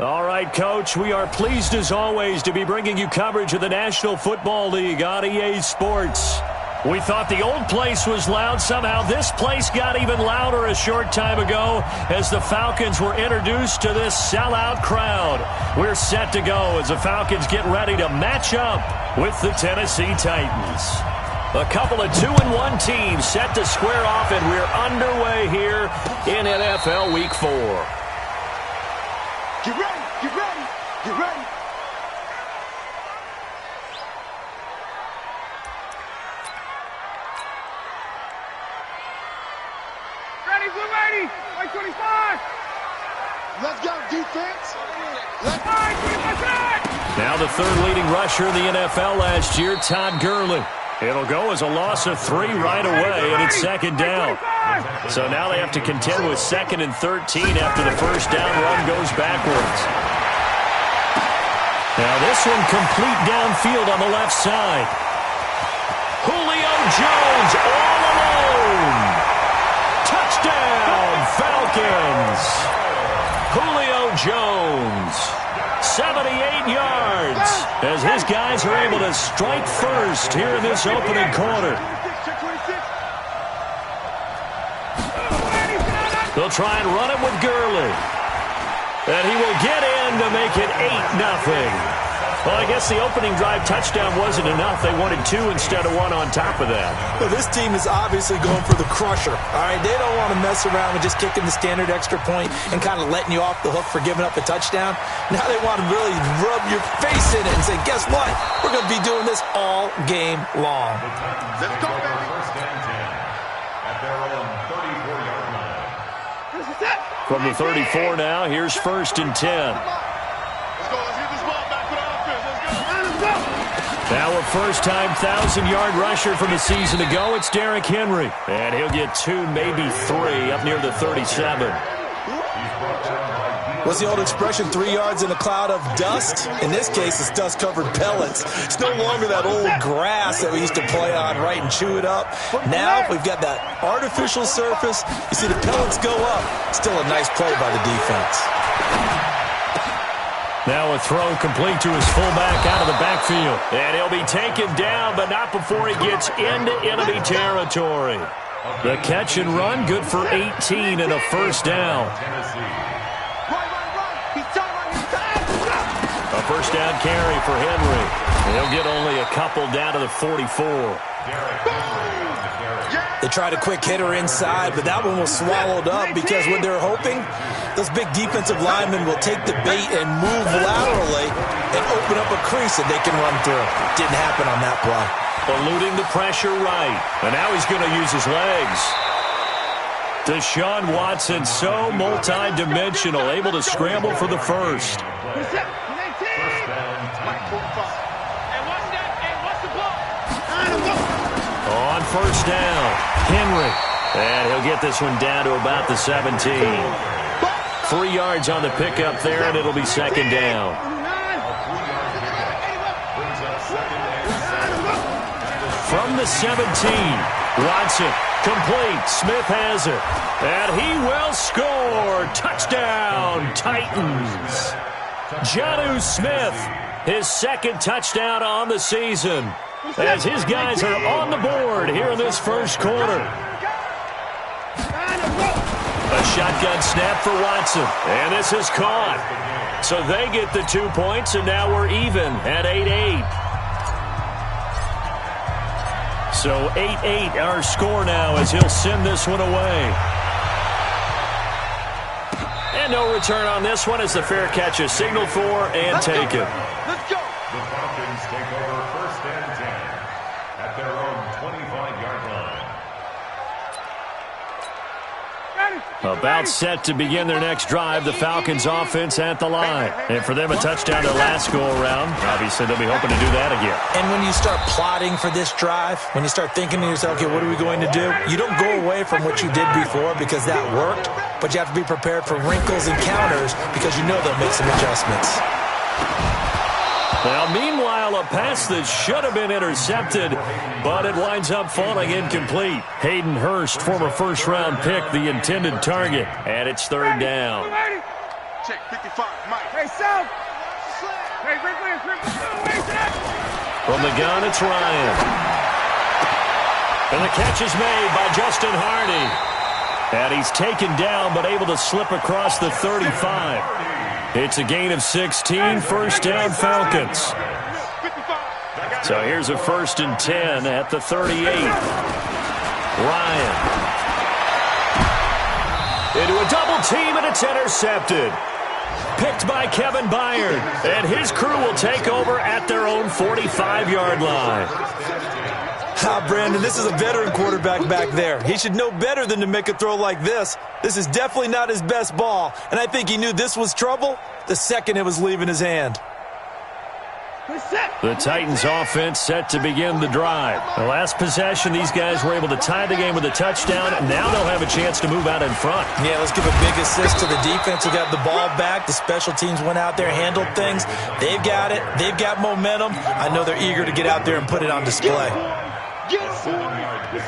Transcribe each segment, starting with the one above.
All right, Coach, we are pleased as always to be bringing you coverage of the National Football League on EA Sports. We thought the old place was loud. Somehow this place got even louder a short time ago as the Falcons were introduced to this sellout crowd. We're set to go as the Falcons get ready to match up with the Tennessee Titans. A couple of 2-1 teams set to square off, and we're underway here in NFL Week 4. Get ready, get ready, get ready. Ready, blue 80, white 25. Let's go, defense. Let's go. Now the third leading rusher in the NFL last year, Todd Gurley. It'll go as a loss of 3 right away, and it's second down. So now they have to contend with 2nd and 13 after the first down run goes backwards. Now this one complete downfield on the left side. Julio Jones all alone. Touchdown, Falcons. Julio Jones, 78 yards, as his guys are able to strike first here in this opening quarter. They'll try and run it with Gurley. And he will get in to make it 8-0. Well, I guess the opening drive touchdown wasn't enough. They wanted 2 instead of 1 on top of that. Well, this team is obviously going for the crusher. All right, they don't want to mess around with just kicking the standard extra point and kind of letting you off the hook for giving up a touchdown. Now they want to really rub your face in it and say, guess what? We're going to be doing this all game long. Let's go, baby. At their own 34-yard line. From the 34 now, here's 1st and 10. Now a first-time 1,000-yard rusher from a season ago, it's Derrick Henry. And he'll get 2, maybe 3, up near the 37. What's the old expression, 3 yards in a cloud of dust? In this case, it's dust-covered pellets. It's no longer that old grass that we used to play on, right, and chew it up. Now we've got that artificial surface. You see the pellets go up. Still a nice play by the defense. Now a throw complete to his fullback out of the backfield. And he'll be taken down, but not before he gets into enemy territory. The catch and run, good for 18 and a first down. A first down carry for Henry. He'll get only a couple down to the 44. They tried a quick hitter inside, but that one was swallowed up because what they're hoping, those big defensive linemen will take the bait and move laterally and open up a crease that they can run through. Didn't happen on that play. Eluding the pressure right. And now he's going to use his legs. Deshaun Watson, so multi-dimensional, able to scramble for the first. On first down, Henry. And he'll get this one down to about the 17. 3 yards on the pickup there, and it'll be second down. From the 17, Watson, complete. Smith has it. And he will score. Touchdown, Titans. Jonnu Smith, his 2nd touchdown on the season, as his guys are on the board here in this first quarter. A shotgun snap for Watson, and this is caught. So they get the 2 points, and now we're even at 8-8. So 8-8 our score now as he'll send this one away. And no return on this one as the fair catch is signaled for and taken. Let's go. The Falcons take over 1st and 10 at their own 25-yard line. About set to begin their next drive, the Falcons offense at the line. And for them, a touchdown their last go-around. Obviously, they'll be hoping to do that again. And when you start plotting for this drive, when you start thinking to yourself, okay, what are we going to do? You don't go away from what you did before because that worked, but you have to be prepared for wrinkles and counters because you know they'll make some adjustments. Now, meanwhile, a pass that should have been intercepted, but it winds up falling incomplete. Hayden Hurst, former first-round pick, the intended target, and it's 3rd down. Check 55, Mike. Hey, South. Hey, Ripley. From the gun, it's Ryan. And the catch is made by Justin Hardy. And he's taken down, but able to slip across the 35. It's a gain of 16, first down Falcons. So here's a 1st and 10 at the 38. Ryan. Into a double team, and it's intercepted. Picked by Kevin Byard. And his crew will take over at their own 45-yard line. Brandon, this is a veteran quarterback back there. He should know better than to make a throw like this. This is definitely not his best ball, and I think he knew this was trouble the second it was leaving his hand. The Titans offense set to begin the drive. The last possession, these guys were able to tie the game with a touchdown, and now they'll have a chance to move out in front. Yeah, let's give a big assist to the defense who got the ball back. The special teams went out there, handled things. They've got it. They've got momentum. I know they're eager to get out there and put it on display.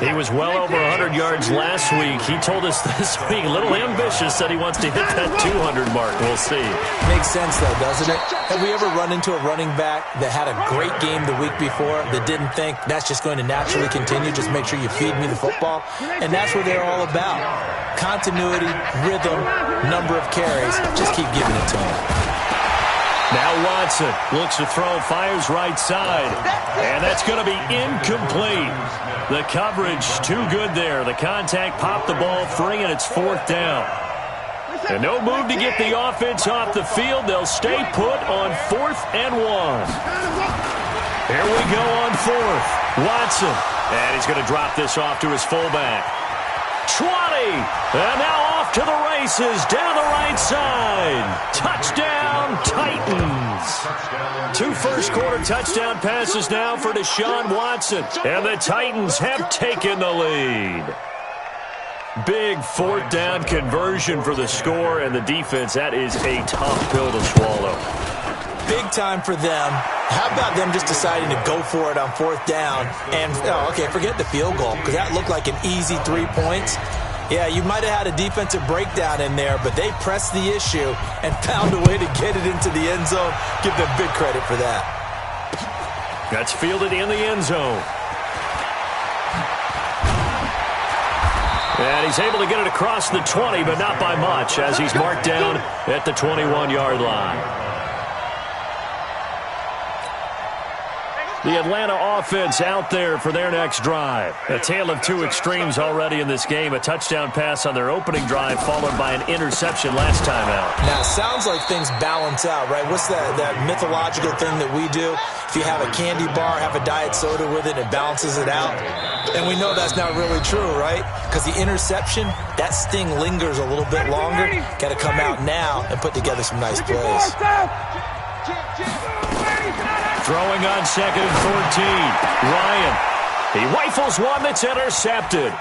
He was well over 100 yards last week. He told us this week, a little ambitious, that he wants to hit that 200 mark. We'll see. Makes sense, though, doesn't it? Have we ever run into a running back that had a great game the week before that didn't think that's just going to naturally continue? Just make sure you feed me the football. And that's what they're all about. Continuity, rhythm, number of carries. Just keep giving it to him. Now Watson looks to throw, fires right side, and that's going to be incomplete. The coverage too good there. The contact popped the ball free, and it's 4th down. And no move to get the offense off the field. They'll stay put on 4th and 1. Here we go on 4th. Watson, and he's going to drop this off to his fullback. 20, and now off to the races down the right side. Touchdown, Titans. 2 first-quarter touchdown passes now for Deshaun Watson, and the Titans have taken the lead. Big 4th down conversion for the score, and the defense, that is a tough pill to swallow. Big time for them. How about them just deciding to go for it on 4th down? And, forget the field goal, because that looked like an easy 3 points. Yeah, you might have had a defensive breakdown in there, but they pressed the issue and found a way to get it into the end zone. Give them big credit for that. That's fielded in the end zone. And he's able to get it across the 20, but not by much, as he's marked down at the 21-yard line. The Atlanta offense out there for their next drive. A tale of 2 extremes already in this game. A touchdown pass on their opening drive, followed by an interception last time out. Now, it sounds like things balance out, right? What's that mythological thing that we do? If you have a candy bar, have a diet soda with it, it balances it out. And we know that's not really true, right? Because the interception, that sting lingers a little bit longer. Got to come out now and put together some nice plays. Throwing on 2nd and 14. Ryan. He rifles one that's intercepted.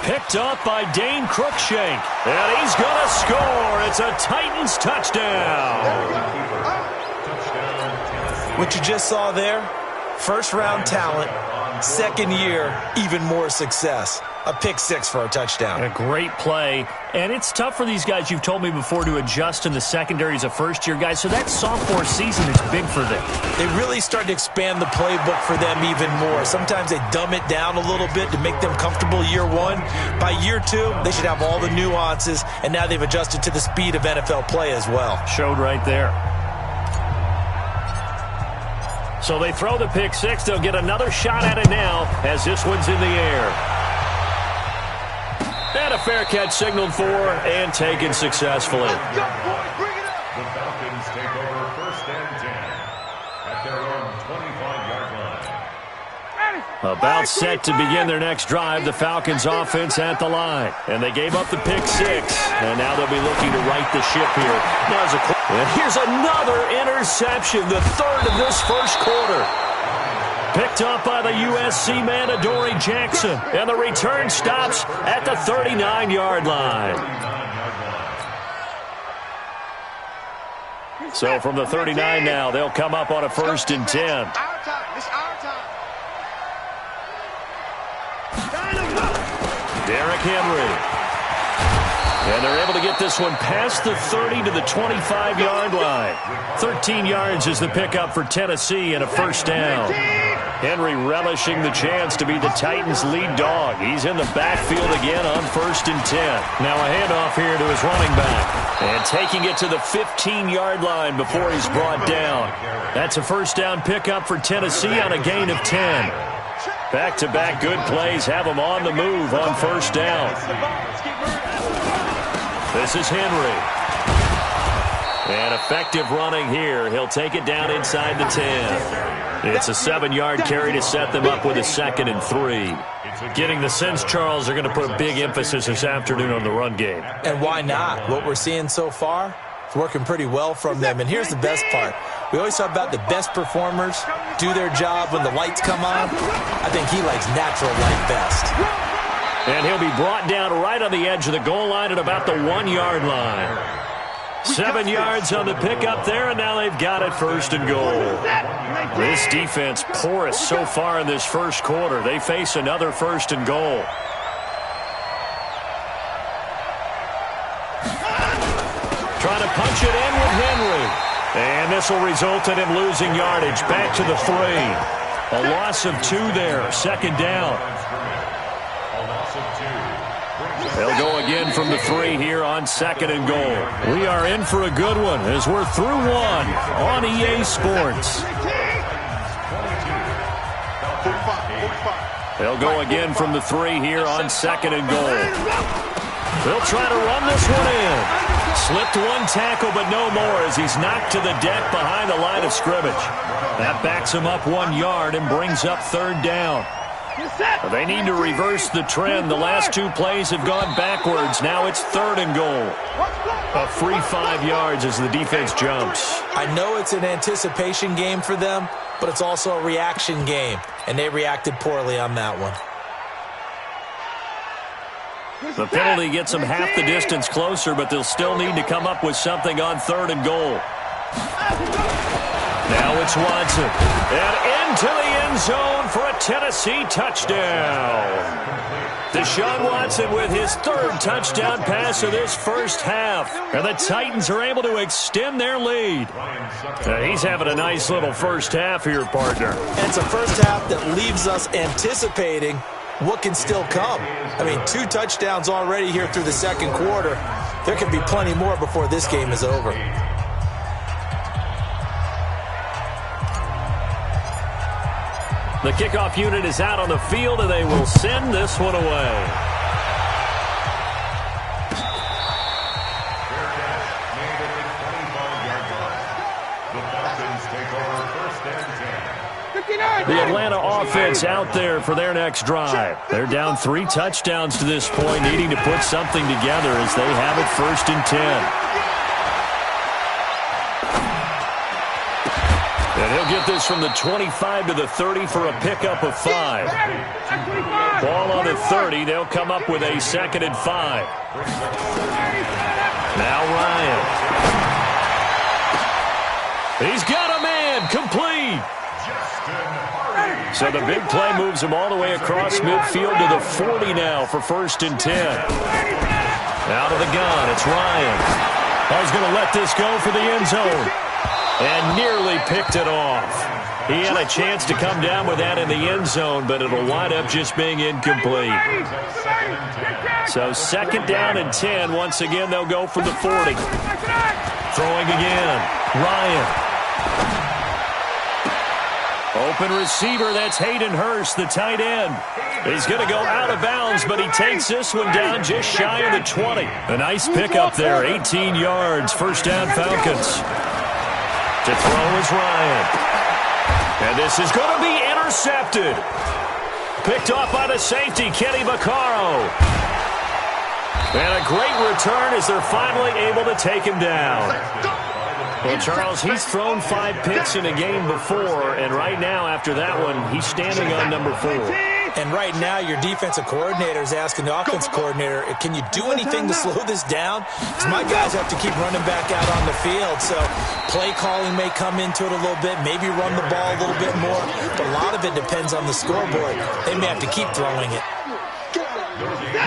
Picked up by Dane Cruikshank. And he's going to score. It's a Titans touchdown. What you just saw there, first-round talent, second year, even more success. A pick 6 for a touchdown. A great play. And it's tough for these guys, you've told me before, to adjust in the secondary as a first-year guy. So that sophomore season is big for them. They really start to expand the playbook for them even more. Sometimes they dumb it down a little bit to make them comfortable year 1. By year 2, they should have all the nuances, and now they've adjusted to the speed of NFL play as well. Showed right there. So they throw the pick 6. They'll get another shot at it now as this one's in the air. And a fair catch signaled for and taken successfully. The Falcons take over 1st and 10 at their own 25-yard line. About set to begin their next drive, the Falcons offense at the line. And they gave up the pick 6, and now they'll be looking to right the ship here. And here's another interception, the 3rd of this first quarter. Picked up by the USC man, Adoree Jackson. And the return stops at the 39-yard line. So from the 39 now, they'll come up on a 1st and 10. Our time. It's our time. Derrick Henry. And they're able to get this one past the 30 to the 25-yard line. 13 yards is the pickup for Tennessee and a first down. Henry relishing the chance to be the Titans' lead dog. He's in the backfield again on 1st and 10. Now a handoff here to his running back. And taking it to the 15-yard line before he's brought down. That's a first down pickup for Tennessee on a gain of 10. Back-to-back good plays have him on the move on first down. This is Henry. And effective running here. He'll take it down inside the 10. It's a 7-yard carry to set them up with a 2nd and 3. Getting the sense, Charles, are going to put a big emphasis this afternoon on the run game. And why not? What we're seeing so far, it's working pretty well from them. And here's the best part. We always talk about the best performers do their job when the lights come on. I think he likes natural light best. And he'll be brought down right on the edge of the goal line at about the 1-yard line. 7 yards on the pickup there, and now they've got it 1st and goal. This defense porous so far in this first quarter. They face another 1st and goal. Trying to punch it in with Henry. And this will result in him losing yardage. Back to the 3. A loss of 2 there. 2nd down. They'll go again from the 3 here on 2nd and goal. We are in for a good one as we're through 1 on EA Sports. They'll go again from the 3 here on 2nd and goal. They'll try to run this one in. Slipped one tackle, but no more as he's knocked to the deck behind the line of scrimmage. That backs him up 1 yard and brings up 3rd down. They need to reverse the trend. The last 2 plays have gone backwards. Now it's 3rd and goal. A free 5 yards as the defense jumps. I know it's an anticipation game for them, but it's also a reaction game, and they reacted poorly on that one. The penalty gets them half the distance closer, but they'll still need to come up with something on 3rd and goal. Now it's Watson. And into the end zone for a Tennessee touchdown. Deshaun Watson with his 3rd touchdown pass of this first half. And the Titans are able to extend their lead. He's having a nice little first half here, partner. And it's a first half that leaves us anticipating what can still come. I mean, 2 touchdowns already here through the 2nd quarter. There can be plenty more before this game is over. The kickoff unit is out on the field, and they will send this one away. The Atlanta offense out there for their next drive. They're down 3 touchdowns to this point, needing to put something together as they have it 1st and 10. And he'll get this from the 25 to the 30 for a pickup of 5. Ball on the 30. They'll come up with a 2nd and 5. Now Ryan. He's got a man. Complete. So the big play moves him all the way across midfield to the 40 now for 1st and 10. Out of the gun. It's Ryan. Oh, he's going to let this go for the end zone. And nearly picked it off. He had a chance to come down with that in the end zone, but it'll wind up just being incomplete. So 2nd down and 10. Once again, they'll go from the 40. Throwing again. Ryan. Open receiver, that's Hayden Hurst, the tight end. He's going to go out of bounds, but he takes this one down just shy of the 20. A nice pickup there, 18 yards, 1st down Falcons. To throw is Ryan. And this is going to be intercepted. Picked off by the safety, Kenny Vaccaro. And a great return as they're finally able to take him down. Well, Charles, he's thrown 5 picks in a game before, and right now, after that one, he's standing on number 4. And right now, your defensive coordinator is asking the offensive coordinator, can you do anything to slow this down? Because my guys have to keep running back out on the field. So play calling may come into it a little bit, maybe run the ball a little bit more. But a lot of it depends on the scoreboard. They may have to keep throwing it.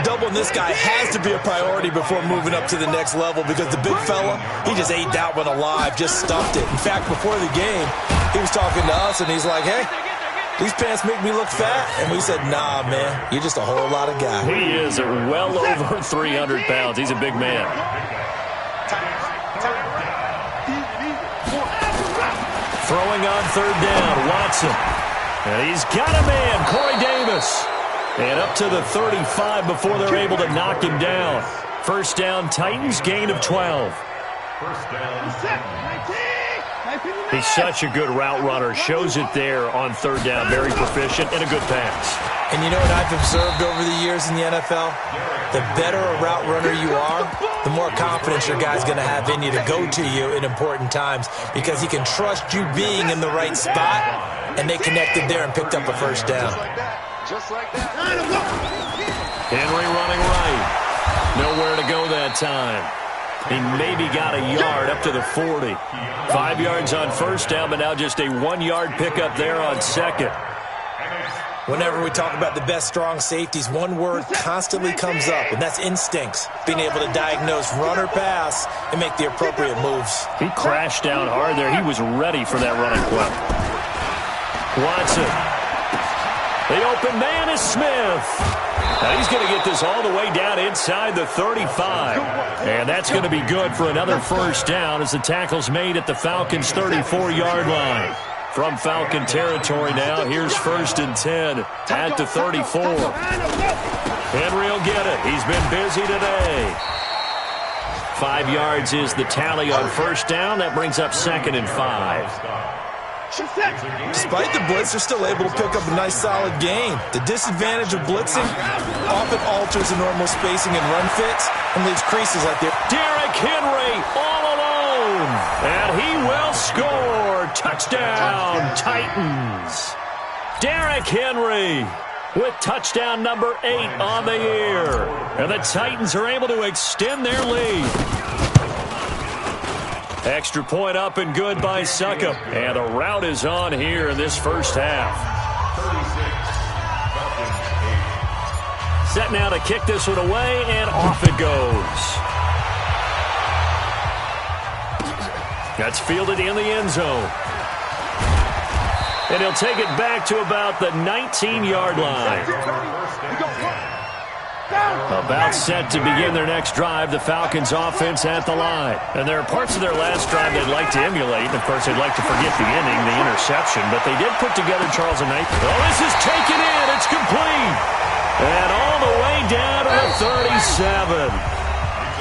Doubling this guy has to be a priority before moving up to the next level because the big fella, he just ate that one alive, just stuffed it. In fact, before the game, he was talking to us, and he's like, hey, these pants make me look fat. And we said, nah, man, you're just a whole lot of guy. He is well over 300 pounds. He's a big man. Throwing on third down, Watson. And he's got a man, Corey Davis. And up to the 35 before they're able to knock him down. First down, Titans, gain of 12. First down. He's such a good route runner. Shows it there on third down. Very proficient and a good pass. And you know what I've observed over the years in the NFL? The better a route runner you are, the more confidence your guy's going to have in you to go to you in important times because he can trust you being in the right spot, and they connected there and picked up a first down. Just like that. Henry running right. Nowhere to go that time. He maybe got a yard up to the 40. 5 yards on first down, but now just a 1-yard pickup there on second. Whenever we talk about the best strong safeties, one word constantly comes up, and that's instincts. Being able to diagnose run or pass and make the appropriate moves. He crashed down hard there. He was ready for that running play. Watson. The open man is Smith. Now he's going to get this all the way down inside the 35. And that's going to be good for another first down as the tackle's made at the Falcons' 34-yard line. From Falcon territory now, here's first and 10 at the 34. Henry will get it. He's been busy today. 5 yards is the tally on first down. That brings up second and 5. Despite the blitz, they're still able to pick up a nice, solid gain. The disadvantage of blitzing often alters the normal spacing and run fits and leaves creases like they're... Derrick Henry all alone, and he will score. Touchdown, Titans. Derrick Henry with touchdown number 8 on the year. And the Titans are able to extend their lead. Extra point up and good by Succop. And the route is on here in this first half. 36, set now to kick this one away, and off it goes. That's fielded in the end zone. And he'll take it back to about the 19-yard line. About set to begin their next drive, the Falcons offense at the line. And there are parts of their last drive they'd like to emulate. And, of course, they'd like to forget the inning, the interception. But they did put together Charles and Knight. Oh, this is taken in. It's complete. And all the way down to the 37.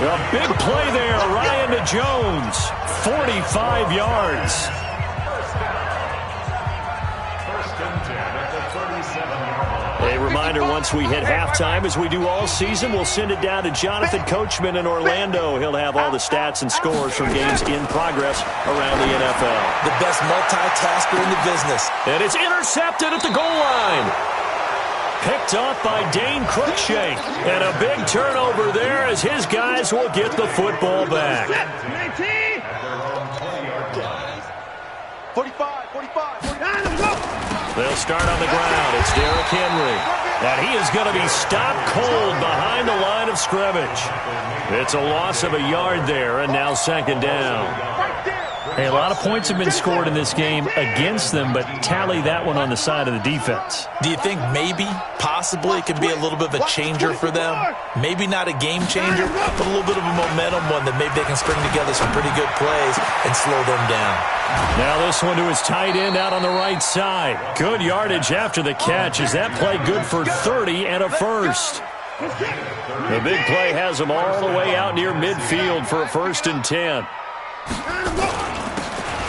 A big play there, Ryan to Jones. 45 yards. A reminder, once we hit halftime, as we do all season, we'll send it down to Jonathan Coachman in Orlando. He'll have all the stats and scores from games in progress around the NFL. The best multitasker in the business. And it's intercepted at the goal line. Picked off by Dane Cruikshank. And a big turnover there as his guys will get the football back. 45, 45, 49. They'll start on the ground. It's Derrick Henry. And he is going to be stopped cold behind the line of scrimmage. It's a loss of a yard there, and now second down. Hey, a lot of points have been scored in this game against them, but tally that one on the side of the defense. Do you think maybe, possibly, it could be a little bit of a changer for them? Maybe not a game changer, but a little bit of a momentum one that maybe they can string together some pretty good plays and slow them down. Now this one to his tight end out on the right side. Good yardage after the catch. Is that play good for 30 and a first? The big play has them all the way out near midfield for a first and 10.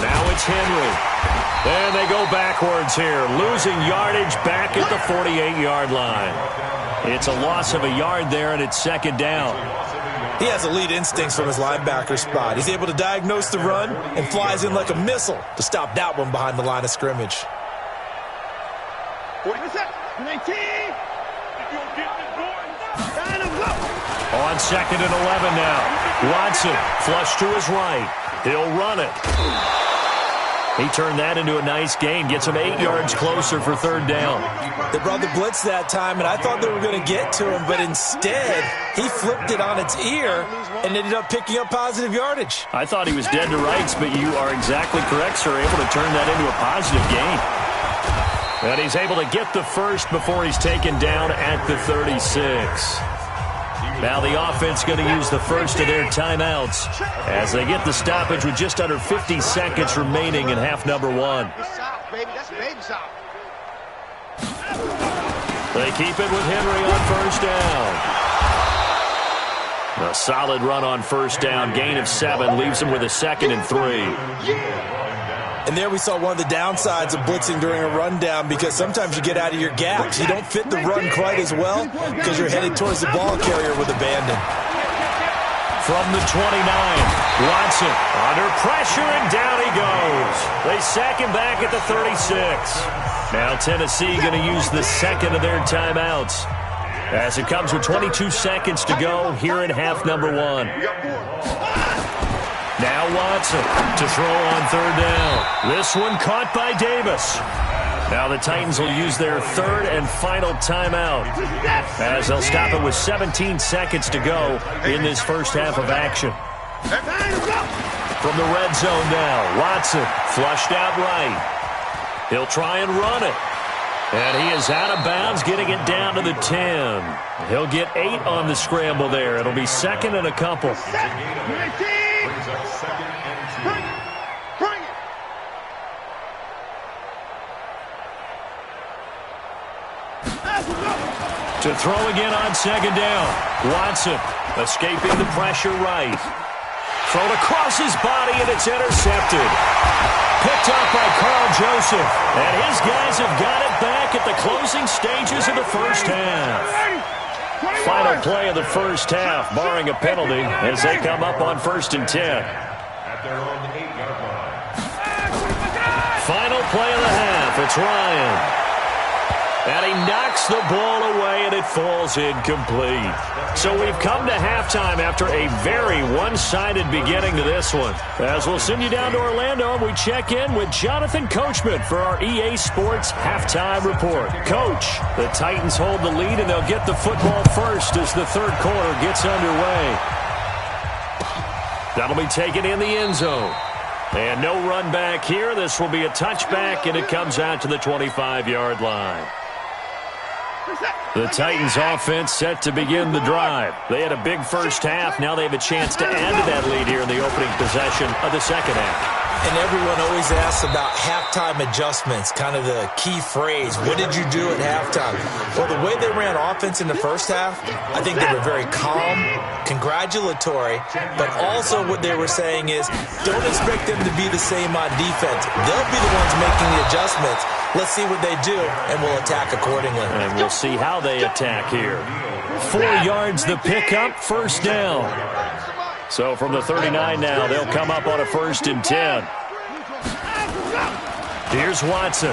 Now it's Henry. And they go backwards here, losing yardage back at the 48-yard line. It's a loss of a yard there, and it's second down. He has elite instincts from his linebacker spot. He's able to diagnose the run and flies in like a missile to stop that one behind the line of scrimmage. 19. On second and 11 now. Watson, flush to his right. He'll run it. He turned that into a nice gain, gets him 8 yards closer for third down. They brought the blitz that time, and I thought they were going to get to him, but instead he flipped it on its ear and ended up picking up positive yardage. I thought he was dead to rights, but you are exactly correct, sir. Able to turn that into a positive gain. And he's able to get the first before he's taken down at the 36. Now the offense going to use the first of their timeouts as they get the stoppage with just under 50 seconds remaining in half number 1. They keep it with Henry on first down. A solid run on first down. Gain of 7 leaves him with a 2nd and 3. And there we saw one of the downsides of blitzing during a rundown, because sometimes you get out of your gaps. You don't fit the run quite as well because you're headed towards the ball carrier with abandon. From the 29, Watson under pressure, and down he goes. They sack him back at the 36. Now Tennessee going to use the second of their timeouts as it comes with 22 seconds to go here in half number 1. Now Watson to throw on third down. This one caught by Davis. Now the Titans will use their third and final timeout as they'll stop it with 17 seconds to go in this first half of action. From the red zone now, Watson flushed out right. He'll try and run it. And he is out of bounds, getting it down to the 10. He'll get 8 on the scramble there. It'll be 2nd and a couple. To throw again on 2nd down. Watson escaping the pressure right. Thrown across his body, and it's intercepted. Picked up by Carl Joseph. And his guys have got it back at the closing stages of the first half. Final play of the first half, barring a penalty, as they come up on 1st and 10. At their own 8-yard line. Final play of the half. It's Ryan. And he knocks the ball away, and it falls incomplete. So we've come to halftime after a very one-sided beginning to this one. As we'll send you down to Orlando, we check in with Jonathan Coachman for our EA Sports Halftime Report. Coach, the Titans hold the lead, and they'll get the football first as the third quarter gets underway. That'll be taken in the end zone. And no run back here. This will be a touchback, and it comes out to the 25-yard line. The Titans offense set to begin the drive. They had a big first half. Now they have a chance to add to that lead here in the opening possession of the second half. And everyone always asks about halftime adjustments, kind of the key phrase. What did you do at halftime? Well, the way they ran offense in the first half, I think they were very calm, congratulatory, but also what they were saying is don't expect them to be the same on defense. They'll be the ones making the adjustments. Let's see what they do, and we'll attack accordingly. And we'll see how they attack here. 4 yards the pickup, first down. So from the 39 now, they'll come up on a 1st and 10. Here's Watson.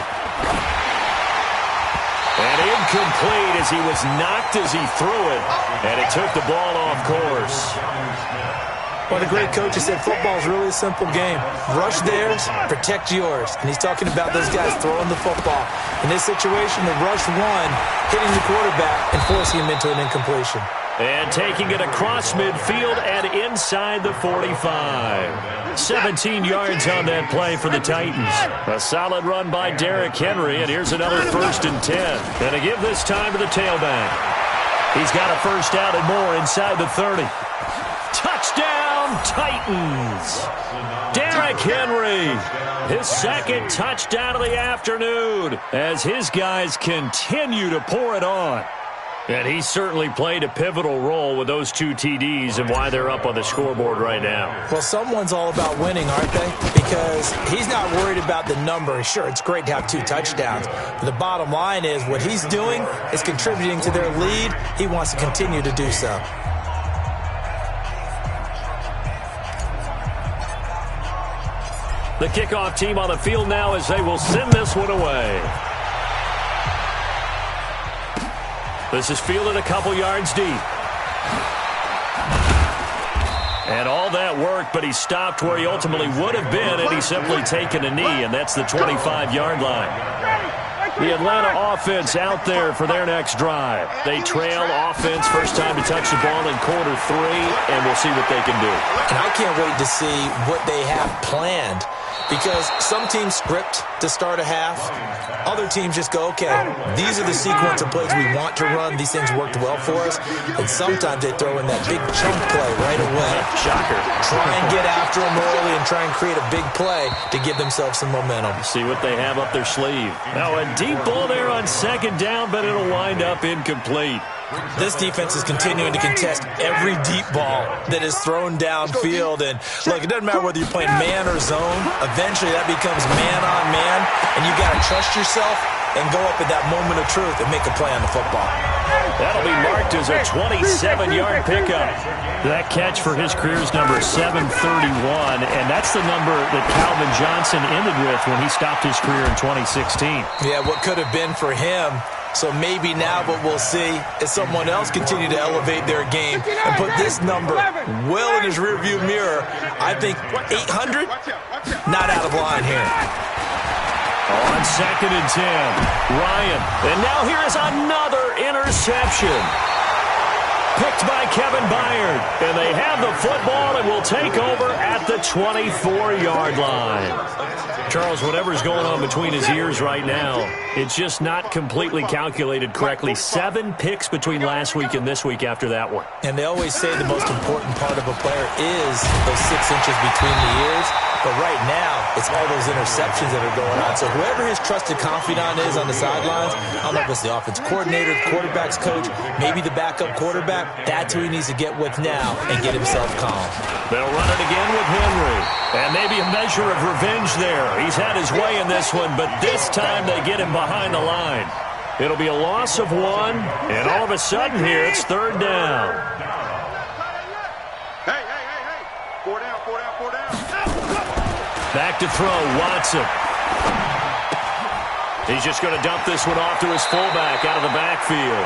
And incomplete as he was knocked as he threw it. And it took the ball off course. One of the great coaches said football is really a simple game. Rush theirs, protect yours. And he's talking about those guys throwing the football. In this situation, the rush one, hitting the quarterback and forcing him into an incompletion. And taking it across midfield and inside the 45. 17 yards on that play for the Titans. A solid run by Derrick Henry, and here's another 1st and 10. And to give this time to the tailback. He's got a first out and more inside the 30. Touchdown, Titans! Derrick Henry, his 2nd touchdown of the afternoon as his guys continue to pour it on. And he certainly played a pivotal role with those 2 TDs and why they're up on the scoreboard right now. Well, someone's all about winning, aren't they? Because he's not worried about the number. Sure, it's great to have 2 touchdowns. But the bottom line is what he's doing is contributing to their lead. He wants to continue to do so. The kickoff team on the field now as they will send this one away. This is fielded a couple yards deep. And all that work, but he stopped where he ultimately would have been, and he's simply taken a knee, and that's the 25-yard line. The Atlanta offense out there for their next drive. They trail offense, first time to touch the ball in quarter 3, and we'll see what they can do. And I can't wait to see what they have planned, because some teams script to start a half. Other teams just go, okay, these are the sequence of plays we want to run. These things worked well for us. And sometimes they throw in that big chunk play right away. Shocker. Try and get after them early and try and create a big play to give themselves some momentum. See what they have up their sleeve. Now a deep ball there on second down, but it'll wind up incomplete. This defense is continuing to contest every deep ball that is thrown downfield. And, look, it doesn't matter whether you're playing man or zone. Eventually that becomes man on man, and you got to trust yourself and go up at that moment of truth and make a play on the football. That'll be marked as a 27-yard pickup. That catch for his career is number 731, and that's the number that Calvin Johnson ended with when he stopped his career in 2016. Yeah, what could have been for him. So maybe now what we'll see is someone else continue to elevate their game and put this number well in his rearview mirror. I think 800, not out of line here. On second and 10, Ryan. And now here is another interception. Picked by Kevin Byard. And they have the football and will take over at the 24-yard line. Charles, whatever's going on between his ears right now, it's just not completely calculated correctly. 7 picks between last week and this week after that one. And they always say the most important part of a player is those 6 inches between the ears. But right now, it's all those interceptions that are going on. So whoever his trusted confidant is on the sidelines, I don't know if it's the offense coordinator, the quarterback's coach, maybe the backup quarterback, that's who he needs to get with now and get himself calm. They'll run it again with Henry. And maybe a measure of revenge there. He's had his way in this one, but this time they get him behind the line. It'll be a loss of 1, and all of a sudden here it's third down. Hey. 4 down. Back to throw, Watson. He's just going to dump this one off to his fullback out of the backfield.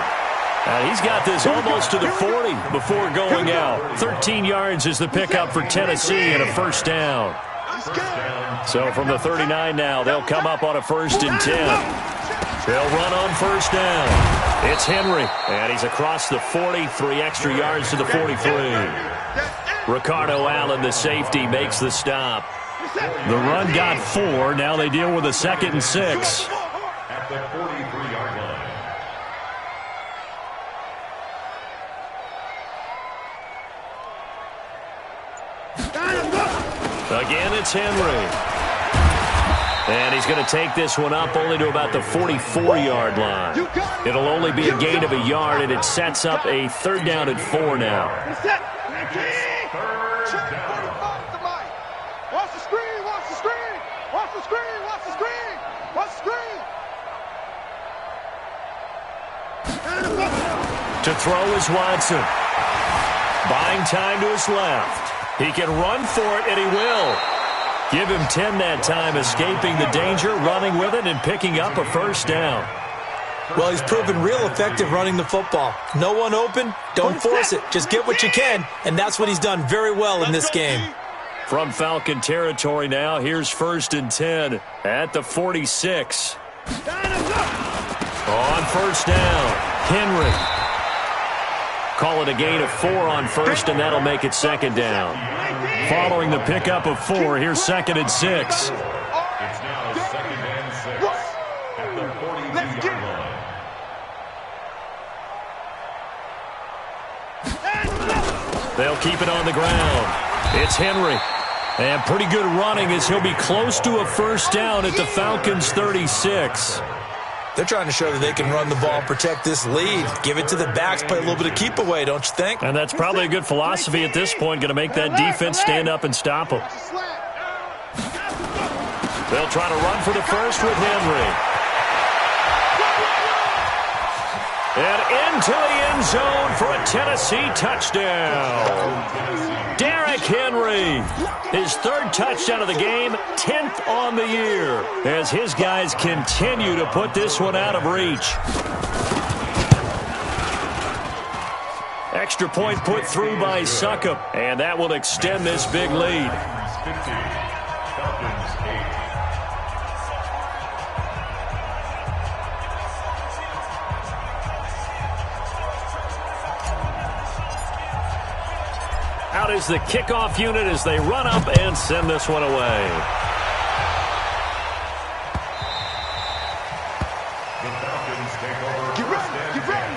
He's got this almost to the 40 before going out. 13 yards is the pickup for Tennessee and a first down. So from the 39 now, they'll come up on a 1st and 10. They'll run on first down. It's Henry, and he's across the 40, 3 extra yards to the 43. Ricardo Allen, the safety, makes the stop. The run got 4. Now they deal with a 2nd and 6. At the 43-yard line. Again, it's Henry. And he's going to take this one up only to about the 44-yard line. It'll only be a gain of a yard, and it sets up a 3rd down and 4 now. To throw is Watson. Buying time to his left. He can run for it, and he will. Give him 10 that time, escaping the danger, running with it, and picking up a 1st down. Well, he's proven real effective running the football. No one open, don't force it. Just get what you can, and that's what he's done very well in this game. From Falcon territory now, here's 1st and 10 at the 46. On first down, Henry. Call it a gain of 4 on 1st, and that'll make it 2nd down. Following the pickup of 4, here's 2nd and 6. It's now 2nd and 6 at the 42-yard line. They'll keep it on the ground. It's Henry. And pretty good running as he'll be close to a 1st down at the Falcons' 36. They're trying to show that they can run the ball and protect this lead. Give it to the backs, play a little bit of keep away, don't you think? And that's probably a good philosophy at this point, going to make that defense stand up and stop them. They'll try to run for the 1st with Henry. And into the end zone for a Tennessee touchdown. Derrick Henry, his 3rd touchdown of the game, 10th on the year, as his guys continue to put this one out of reach. Extra point put through by Succop, and that will extend this big lead. 50, Falcons 8. Out is the kickoff unit as they run up and send this one away. The Falcons take over first and 10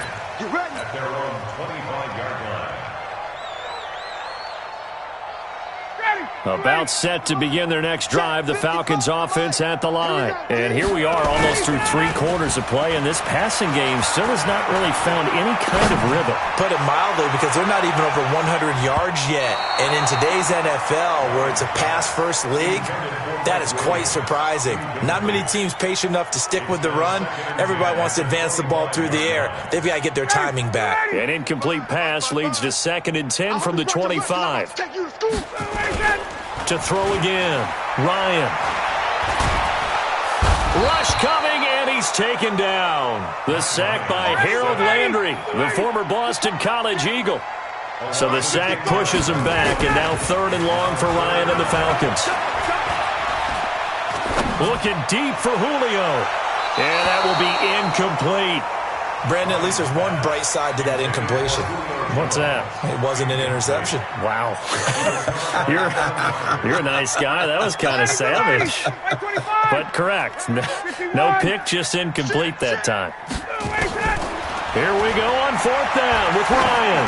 at their own 25-yard line. About set to begin their next drive, the Falcons offense at the line. And here we are almost through 3 quarters of play, and this passing game still has not really found any kind of rhythm. Put it mildly, because they're not even over 100 yards yet. And in today's NFL, where it's a pass-first league, that is quite surprising. Not many teams patient enough to stick with the run. Everybody wants to advance the ball through the air. They've got to get their timing back. An incomplete pass leads to 2nd and 10 from the 25. To throw again, Ryan. Rush coming, and he's taken down. The sack by Harold Landry, the former Boston College Eagle. So the sack pushes him back, and now 3rd and long for Ryan and the Falcons. Looking deep for Julio, and that will be incomplete. Brandon, at least there's one bright side to that incompletion. What's that? It wasn't an interception. Wow. You're a nice guy. That was kind of savage. But correct. No pick, just incomplete that time. Here we go on 4th down with Ryan.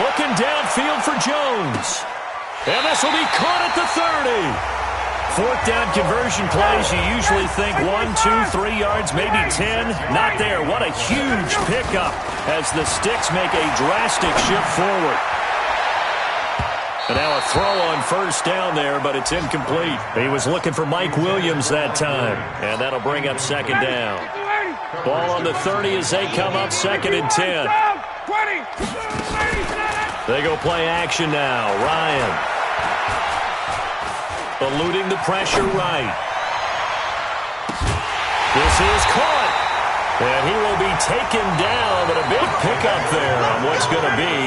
Looking downfield for Jones. And this will be caught at the 30. 4th down conversion plays, you usually think 1, 2, 3 yards, maybe 10. Not there. What a huge pickup as the Sticks make a drastic shift forward. And now a throw on 1st down there, but it's incomplete. He was looking for Mike Williams that time, and that'll bring up 2nd down. Ball on the 30 as they come up 2nd and 10. They go play action now. Ryan. Eluding the pressure right. This is caught. And he will be taken down, but a big pickup there on what's going to be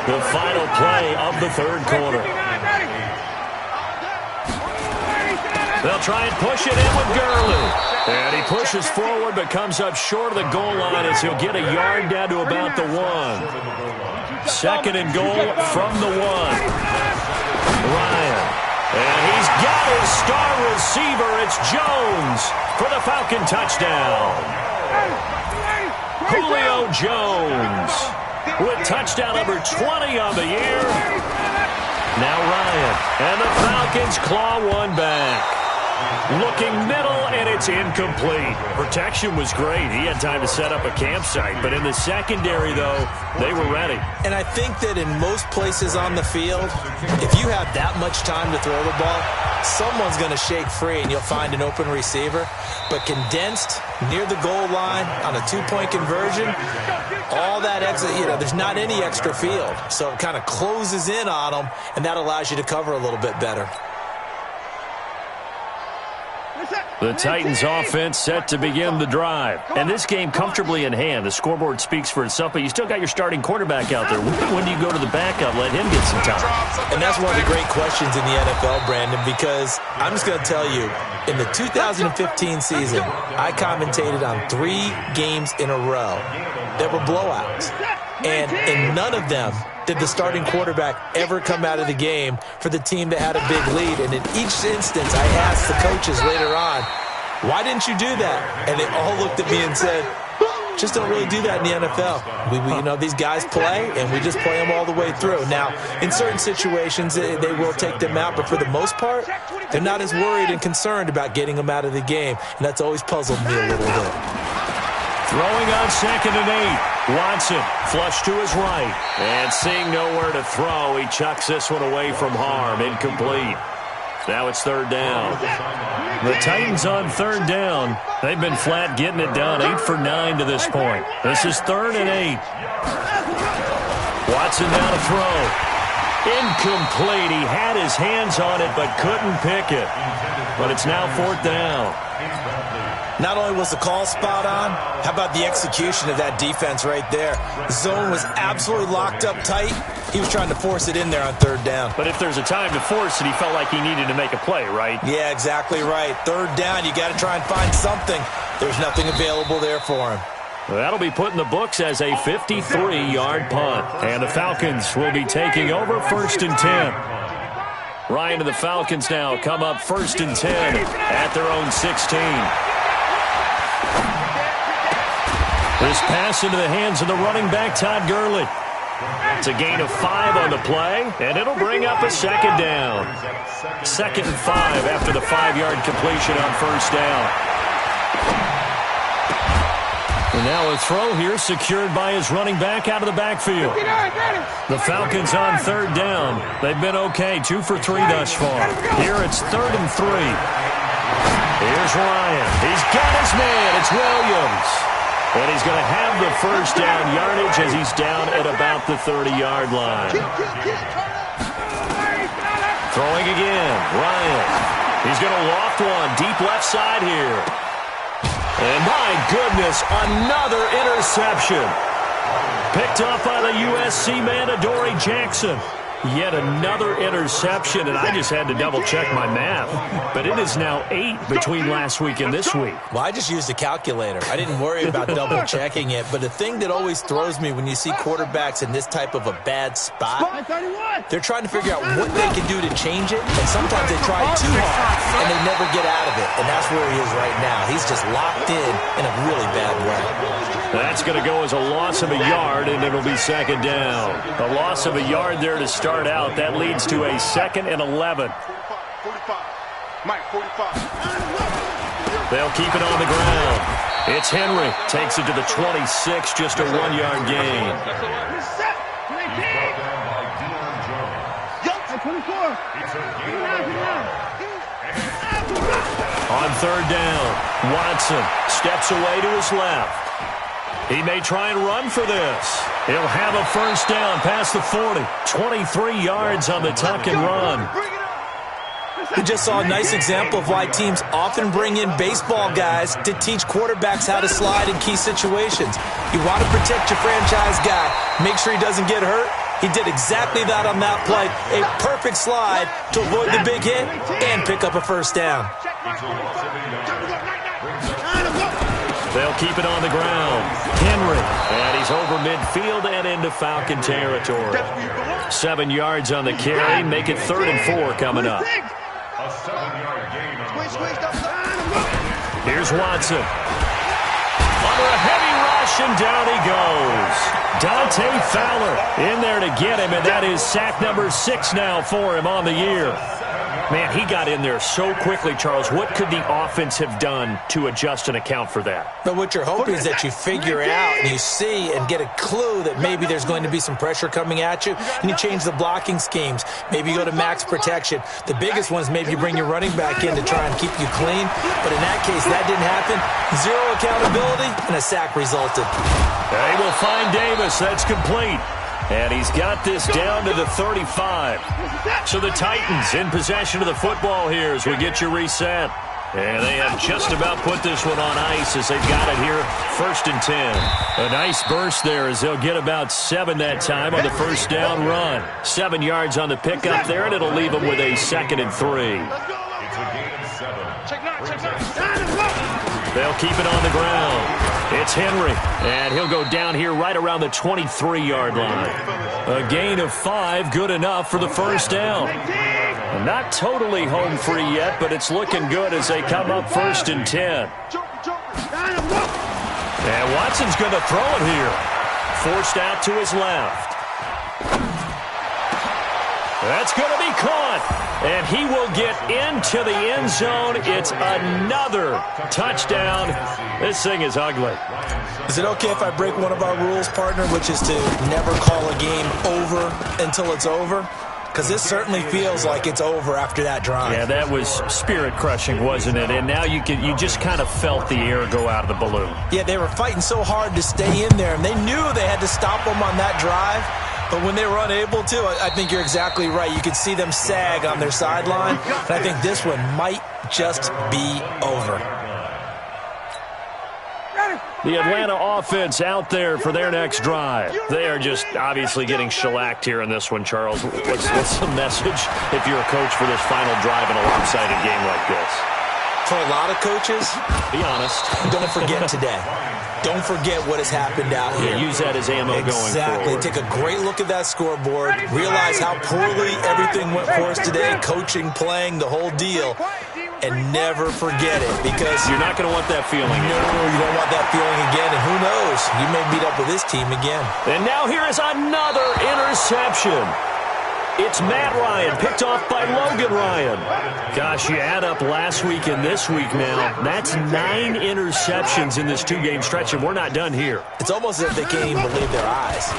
the final play of the 3rd quarter. They'll try and push it in with Gurley. And he pushes forward but comes up short of the goal line as he'll get a yard down to about the 1. 2nd and goal from the 1. Ryan. And he's got his star receiver. It's Jones for the Falcon touchdown. Julio Jones with touchdown number 20 on the year. Now Ryan. And the Falcons claw one back. Looking middle, and it's incomplete. Protection was great. He had time to set up a campsite. But in the secondary, though, they were ready. And I think that in most places on the field, if you have that much time to throw the ball, someone's going to shake free, and you'll find an open receiver. But condensed near the goal line on a 2-point conversion, all that extra, there's not any extra field. So it kind of closes in on them, and that allows you to cover a little bit better. The Titans offense set to begin the drive. And this game comfortably in hand. The scoreboard speaks for itself, but you still got your starting quarterback out there. When do you go to the backup, let him get some time? And that's one of the great questions in the NFL, Brandon, because I'm just going to tell you, in the 2015 season, I commentated on 3 games in a row that were blowouts. And in none of them did the starting quarterback ever come out of the game for the team that had a big lead. And in each instance, I asked the coaches later on, why didn't you do that? And they all looked at me and said, just don't really do that in the NFL. These guys play, and we just play them all the way through. Now, in certain situations, they will take them out, but for the most part, they're not as worried and concerned about getting them out of the game. And that's always puzzled me a little bit. Throwing on 2nd and 8. Watson, flush to his right. And seeing nowhere to throw, he chucks this one away from harm. Incomplete. Now it's 3rd down. The Titans on 3rd down. They've been flat getting it done. 8 for 9 to this point. This is 3rd and 8. Watson down to throw. Incomplete. He had his hands on it but couldn't pick it. but it's now 4th down. Not only was the call spot on, how about the execution of that defense right there? The zone was absolutely locked up tight. He was trying to force it in there on 3rd down. But if there's a time to force it, he felt like he needed to make a play, right? Yeah, exactly right. 3rd down, you got to try and find something. There's nothing available there for him. That'll be put in the books as a 53-yard punt. And the Falcons will be taking over 1st and 10. Ryan and the Falcons now come up 1st and 10 at their own 16. This pass into the hands of the running back, Todd Gurley. It's a gain of 5 on the play, and it'll bring up a 2nd down. 2nd and 5 after the 5-yard completion on 1st down. And now a throw here secured by his running back out of the backfield. The Falcons on 3rd down. They've been okay, 2 for 3 thus far. Here it's 3rd and 3. Here's Ryan. He's got his man. It's Williams. And he's going to have the 1st down yardage as he's down at about the 30-yard line. Throwing again. Ryan. He's going to loft one deep left side here. And my goodness, another interception. Picked up by the USC man, Adoree Jackson. Yet another interception, and I just had to double-check my math. But it is now 8 between last week and this week. Well, I just used a calculator. I didn't worry about double-checking it. But the thing that always throws me when you see quarterbacks in this type of a bad spot, they're trying to figure out what they can do to change it. And sometimes they try too hard, and they never get out of it. And that's where he is right now. He's just locked in a really bad way. That's going to go as a loss of a yard, and it'll be 2nd down. A loss of a yard there to start out. That leads to a 2nd and 11. 45. Mike, 45. They'll keep it on the ground. It's Henry. Takes it to the 26, just a 1-yard gain. On 3rd down, Watson steps away to his left. He may try and run for this. He'll have a 1st down past the 40. 23 yards on the tuck and run. We just saw a nice example of why teams often bring in baseball guys to teach quarterbacks how to slide in key situations. You want to protect your franchise guy. Make sure he doesn't get hurt. He did exactly that on that play. A perfect slide to avoid the big hit and pick up a 1st down. They'll keep it on the ground. Henry, and he's over midfield and into Falcon territory. 7 yards on the carry. Make it 3rd and 4 coming up. A 7-yard gain on the play. Here's Watson. Under a heavy rush, and down he goes. Dante Fowler in there to get him, and that is sack number 6 now for him on the year. Man, he got in there so quickly, Charles. What could the offense have done to adjust and account for that? But what you're hoping is that you figure out and you see and get a clue that maybe there's going to be some pressure coming at you, and you change the blocking schemes. Maybe you go to max protection. The biggest one is maybe you bring your running back in to try and keep you clean. But in that case, that didn't happen. 0 accountability, and a sack resulted. They will find Davis. That's complete. And he's got this down to the 35. So the Titans in possession of the football here as we get you reset. And they have just about put this one on ice as they've got it here, 1st and 10. A nice burst there as they'll get about 7 that time on the 1st down run. 7 yards on the pickup there, and it'll leave them with a 2nd and 3. It's a gain of 7. They'll keep it on the ground. It's Henry, and he'll go down here right around the 23-yard line. A gain of 5, good enough for the 1st down. Not totally home free yet, but it's looking good as they come up 1st and 10. And Watson's going to throw it here. Forced out to his left. That's going to be caught, and he will get into the end zone. It's another touchdown. This thing is ugly. Is it okay if I break one of our rules, partner, which is to never call a game over until it's over? Because this certainly feels like it's over after that drive. Yeah, that was spirit-crushing, wasn't it? And now you just kind of felt the air go out of the balloon. Yeah, they were fighting so hard to stay in there, and they knew they had to stop them on that drive. But when they were unable to, I think you're exactly right. You could see them sag on their sideline. And I think this one might just be over. The Atlanta offense out there for their next drive. They are just obviously getting shellacked here in this one, Charles. What's the message if you're a coach for this final drive in a lopsided game like this? For a lot of coaches, be honest. Don't forget today. Don't forget what has happened out here. Yeah, use that as ammo going forward. Exactly. Take a great look at that scoreboard. Realize how poorly everything went for us today. Coaching, playing, the whole deal. And never forget it, because you're not going to want that feeling. No, you don't want that feeling again. And who knows? You may meet up with this team again. And now here is another interception. It's Matt Ryan, picked off by Logan Ryan. Gosh, you add up last week and this week now. That's 9 interceptions in this 2-game stretch, and we're not done here. It's almost as if they can't even believe their eyes.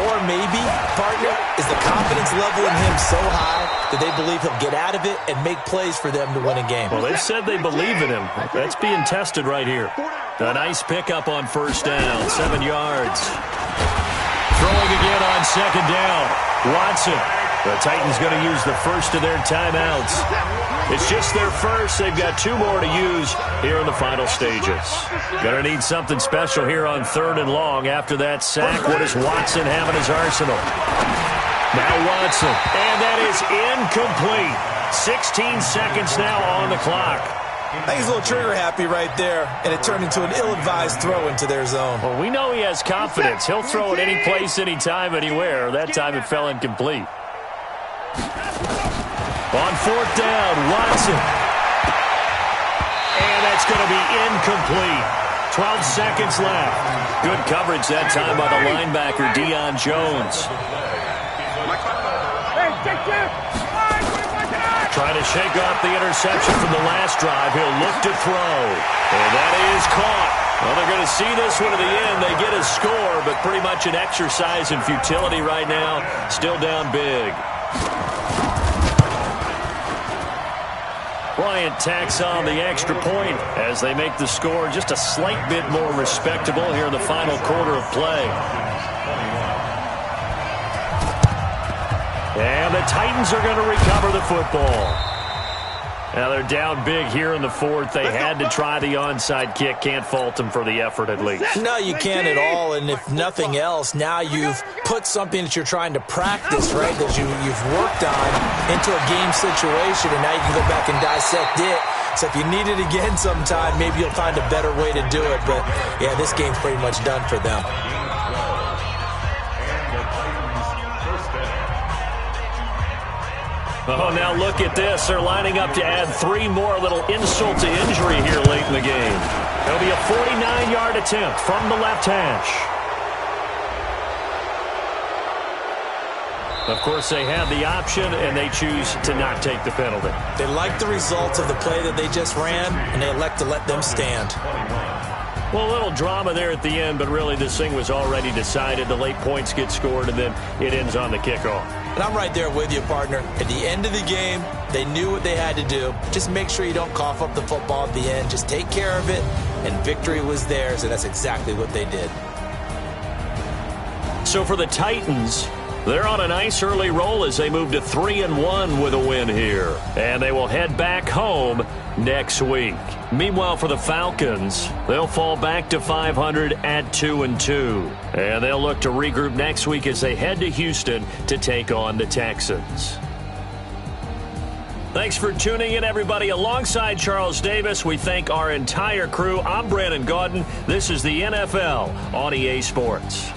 Or maybe, partner, is the confidence level in him so high that they believe he'll get out of it and make plays for them to win a game. Well, they've said they believe in him. That's being tested right here. A nice pickup on first down, 7 yards. Throwing again on second down. Watson. The Titans going to use the first of their timeouts. It's just their first. They've got 2 more to use here in the final stages. Going to need something special here on 3rd and long after that sack. What does Watson have in his arsenal? Now Watson. And that is incomplete. 16 seconds now on the clock. I think he's a little trigger happy right there, and it turned into an ill-advised throw into their zone. Well, we know he has confidence. He'll throw it any place, anytime, anywhere. That time it fell incomplete. On 4th down, Watson. And that's going to be incomplete. 12 seconds left. Good coverage that time by the linebacker, Deion Jones. Trying to shake off the interception from the last drive. He'll look to throw. And that is caught. Well, they're going to see this one to the end. They get a score, but pretty much an exercise in futility right now. Still down big. Bryant tacks on the extra point as they make the score just a slight bit more respectable here in the final quarter of play. And the Titans are going to recover the football. Now they're down big here in the 4th. They had to try the onside kick. Can't fault them for the effort at least. No, you can't at all. And if nothing else, now you've put something that you're trying to practice, right, that you've worked on into a game situation, and now you can go back and dissect it. So if you need it again sometime, maybe you'll find a better way to do it. But, yeah, this game's pretty much done for them. Oh, now look at this. They're lining up to add 3 more, little insult to injury here late in the game. It'll be a 49-yard attempt from the left hash. Of course, they have the option, and they choose to not take the penalty. They like the results of the play that they just ran, and they elect to let them stand. Well, a little drama there at the end, but really this thing was already decided. The late points get scored, and then it ends on the kickoff. And I'm right there with you, partner. At the end of the game, they knew what they had to do. Just make sure you don't cough up the football at the end. Just take care of it, and victory was theirs, and that's exactly what they did. So for the Titans, they're on a nice early roll as they move to 3-1 with a win here. And they will head back home next week. Meanwhile, for the Falcons, they'll fall back to 500 at 2-2. And they'll look to regroup next week as they head to Houston to take on the Texans. Thanks for tuning in, everybody. Alongside Charles Davis, we thank our entire crew. I'm Brandon Gaudin. This is the NFL on EA Sports.